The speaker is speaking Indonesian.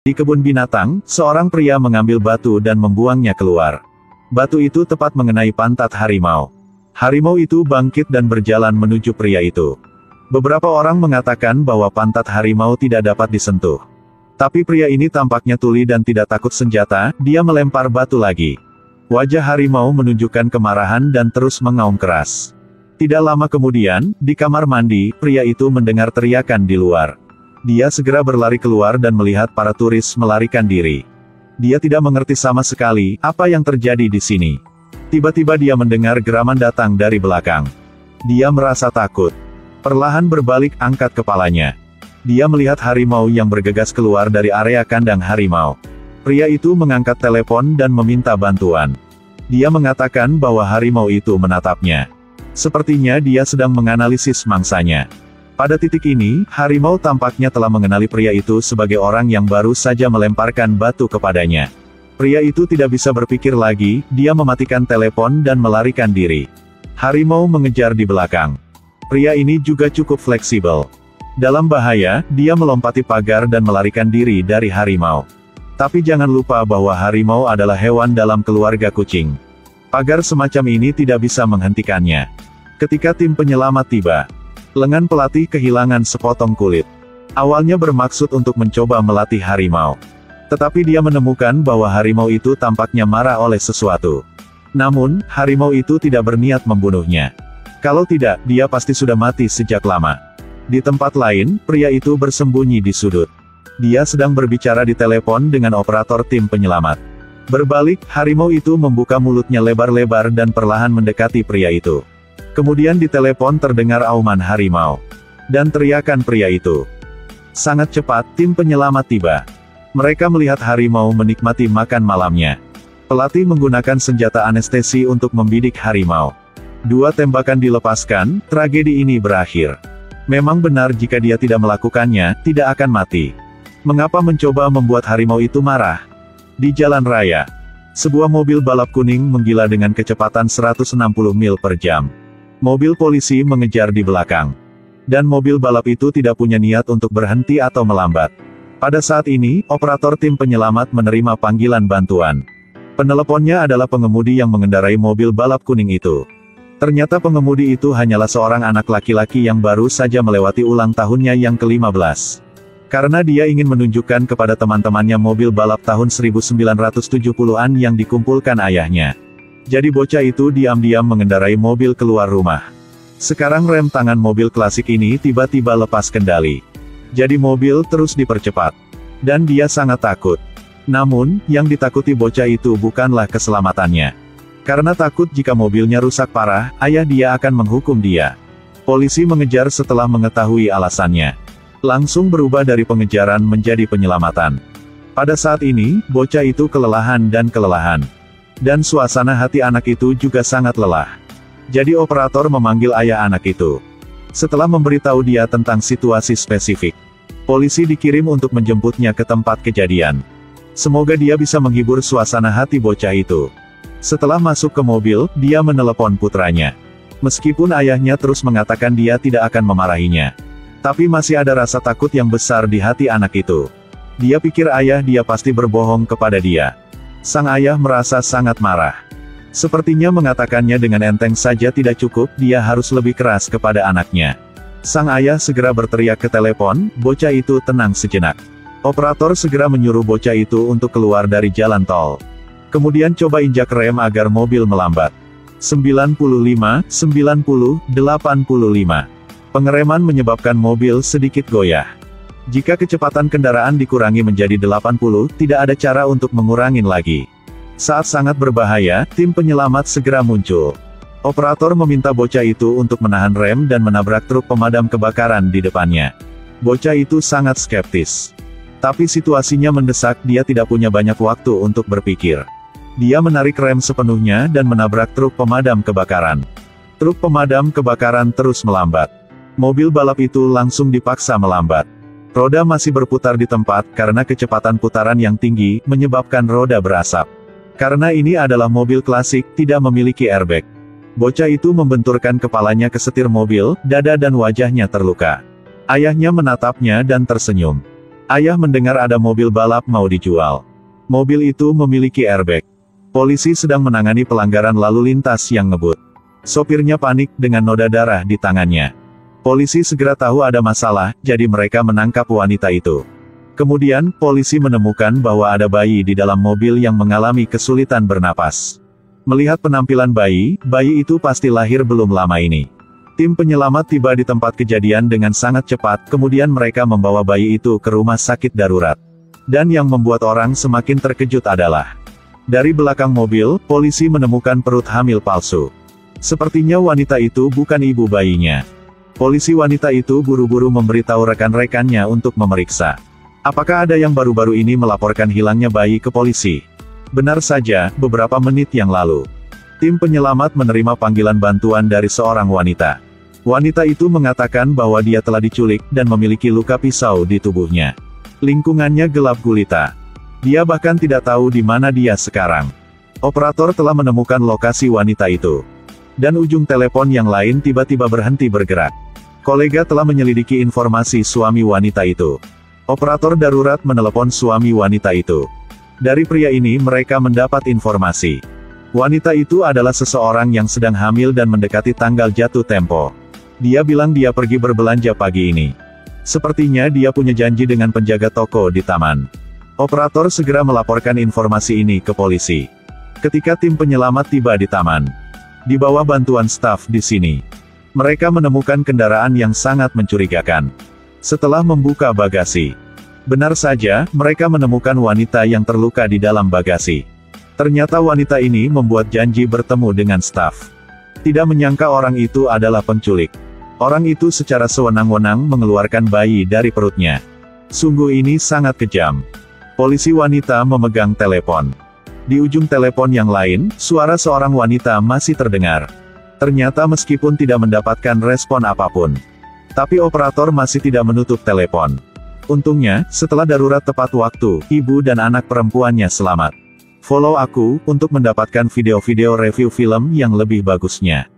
Di kebun binatang, seorang pria mengambil batu dan membuangnya keluar. Batu itu tepat mengenai pantat harimau. Harimau itu bangkit dan berjalan menuju pria itu. Beberapa orang mengatakan bahwa pantat harimau tidak dapat disentuh. Tapi pria ini tampaknya tuli dan tidak takut senjata, dia melempar batu lagi. Wajah harimau menunjukkan kemarahan dan terus mengaum keras. Tidak lama kemudian, di kamar mandi, pria itu mendengar teriakan di luar. Dia segera berlari keluar dan melihat para turis melarikan diri. Dia tidak mengerti sama sekali apa yang terjadi di sini. Tiba-tiba dia mendengar geraman datang dari belakang. Dia merasa takut. Perlahan berbalik angkat kepalanya. Dia melihat harimau yang bergegas keluar dari area kandang harimau. Pria itu mengangkat telepon dan meminta bantuan. Dia mengatakan bahwa harimau itu menatapnya. Sepertinya dia sedang menganalisis mangsanya. Pada titik ini, harimau tampaknya telah mengenali pria itu sebagai orang yang baru saja melemparkan batu kepadanya. Pria itu tidak bisa berpikir lagi, dia mematikan telepon dan melarikan diri. Harimau mengejar di belakang. Pria ini juga cukup fleksibel. Dalam bahaya, dia melompati pagar dan melarikan diri dari harimau. Tapi jangan lupa bahwa harimau adalah hewan dalam keluarga kucing. Pagar semacam ini tidak bisa menghentikannya. Ketika tim penyelamat tiba, lengan pelatih kehilangan sepotong kulit. Awalnya bermaksud untuk mencoba melatih harimau. Tetapi dia menemukan bahwa harimau itu tampaknya marah oleh sesuatu. Namun, harimau itu tidak berniat membunuhnya. Kalau tidak, dia pasti sudah mati sejak lama. Di tempat lain, pria itu bersembunyi di sudut. Dia sedang berbicara di telepon dengan operator tim penyelamat. Berbalik, harimau itu membuka mulutnya lebar-lebar dan perlahan mendekati pria itu. Kemudian di telepon terdengar auman harimau. Dan teriakan pria itu. Sangat cepat, tim penyelamat tiba. Mereka melihat harimau menikmati makan malamnya. Pelatih menggunakan senjata anestesi untuk membidik harimau. 2 tembakan dilepaskan, tragedi ini berakhir. Memang benar jika dia tidak melakukannya, tidak akan mati. Mengapa mencoba membuat harimau itu marah? Di jalan raya, sebuah mobil balap kuning menggila dengan kecepatan 160 mil per jam. Mobil polisi mengejar di belakang. Dan mobil balap itu tidak punya niat untuk berhenti atau melambat. Pada saat ini, operator tim penyelamat menerima panggilan bantuan. Peneleponnya adalah pengemudi yang mengendarai mobil balap kuning itu. Ternyata pengemudi itu hanyalah seorang anak laki-laki yang baru saja melewati ulang tahunnya yang ke-15. Karena dia ingin menunjukkan kepada teman-temannya mobil balap tahun 1970-an yang dikumpulkan ayahnya. Jadi bocah itu diam-diam mengendarai mobil keluar rumah. Sekarang rem tangan mobil klasik ini tiba-tiba lepas kendali. Jadi mobil terus dipercepat. Dan dia sangat takut. Namun, yang ditakuti bocah itu bukanlah keselamatannya. Karena takut jika mobilnya rusak parah, ayah dia akan menghukum dia. Polisi mengejar setelah mengetahui alasannya. Langsung berubah dari pengejaran menjadi penyelamatan. Pada saat ini, bocah itu kelelahan. Dan suasana hati anak itu juga sangat lelah. Jadi operator memanggil ayah anak itu. Setelah memberitahu dia tentang situasi spesifik, polisi dikirim untuk menjemputnya ke tempat kejadian. Semoga dia bisa menghibur suasana hati bocah itu. Setelah masuk ke mobil, dia menelepon putranya. Meskipun ayahnya terus mengatakan dia tidak akan memarahinya. Tapi masih ada rasa takut yang besar di hati anak itu. Dia pikir ayah dia pasti berbohong kepada dia. Sang ayah merasa sangat marah. Sepertinya mengatakannya dengan enteng saja tidak cukup, dia harus lebih keras kepada anaknya. Sang ayah segera berteriak ke telepon, bocah itu tenang sejenak. Operator segera menyuruh bocah itu untuk keluar dari jalan tol. Kemudian coba injak rem agar mobil melambat. 95, 90, 85. Pengereman menyebabkan mobil sedikit goyah. Jika kecepatan kendaraan dikurangi menjadi 80, tidak ada cara untuk mengurangin lagi. Saat sangat berbahaya, tim penyelamat segera muncul. Operator meminta bocah itu untuk menahan rem dan menabrak truk pemadam kebakaran di depannya. Bocah itu sangat skeptis. Tapi situasinya mendesak, dia tidak punya banyak waktu untuk berpikir. Dia menarik rem sepenuhnya dan menabrak truk pemadam kebakaran. Truk pemadam kebakaran terus melambat. Mobil balap itu langsung dipaksa melambat. Roda masih berputar di tempat, karena kecepatan putaran yang tinggi, menyebabkan roda berasap. Karena ini adalah mobil klasik, tidak memiliki airbag. Bocah itu membenturkan kepalanya ke setir mobil, dada dan wajahnya terluka. Ayahnya menatapnya dan tersenyum. Ayah mendengar ada mobil balap mau dijual. Mobil itu memiliki airbag. Polisi sedang menangani pelanggaran lalu lintas yang ngebut. Sopirnya panik dengan noda darah di tangannya. Polisi segera tahu ada masalah, jadi mereka menangkap wanita itu. Kemudian, polisi menemukan bahwa ada bayi di dalam mobil yang mengalami kesulitan bernapas. Melihat penampilan bayi itu pasti lahir belum lama ini. Tim penyelamat tiba di tempat kejadian dengan sangat cepat, kemudian mereka membawa bayi itu ke rumah sakit darurat. Dan yang membuat orang semakin terkejut adalah, dari belakang mobil, polisi menemukan perut hamil palsu. Sepertinya wanita itu bukan ibu bayinya. Polisi wanita itu buru-buru memberitahu rekan-rekannya untuk memeriksa. Apakah ada yang baru-baru ini melaporkan hilangnya bayi ke polisi? Benar saja, beberapa menit yang lalu. Tim penyelamat menerima panggilan bantuan dari seorang wanita. Wanita itu mengatakan bahwa dia telah diculik, dan memiliki luka pisau di tubuhnya. Lingkungannya gelap gulita. Dia bahkan tidak tahu di mana dia sekarang. Operator telah menemukan lokasi wanita itu. Dan ujung telepon yang lain tiba-tiba berhenti bergerak. Kolega telah menyelidiki informasi suami wanita itu. Operator darurat menelepon suami wanita itu. Dari pria ini mereka mendapat informasi. Wanita itu adalah seseorang yang sedang hamil dan mendekati tanggal jatuh tempo. Dia bilang dia pergi berbelanja pagi ini. Sepertinya dia punya janji dengan penjaga toko di taman. Operator segera melaporkan informasi ini ke polisi. Ketika tim penyelamat tiba di taman, di bawah bantuan staf di sini, mereka menemukan kendaraan yang sangat mencurigakan. Setelah membuka bagasi, benar saja, mereka menemukan wanita yang terluka di dalam bagasi. Ternyata wanita ini membuat janji bertemu dengan staf. Tidak menyangka orang itu adalah penculik. Orang itu secara sewenang-wenang mengeluarkan bayi dari perutnya. Sungguh ini sangat kejam. Polisi wanita memegang telepon. Di ujung telepon yang lain, suara seorang wanita masih terdengar. Ternyata meskipun tidak mendapatkan respon apapun, tapi operator masih tidak menutup telepon. Untungnya, setelah darurat tepat waktu, ibu dan anak perempuannya selamat. Follow aku, untuk mendapatkan video-video review film yang lebih bagusnya.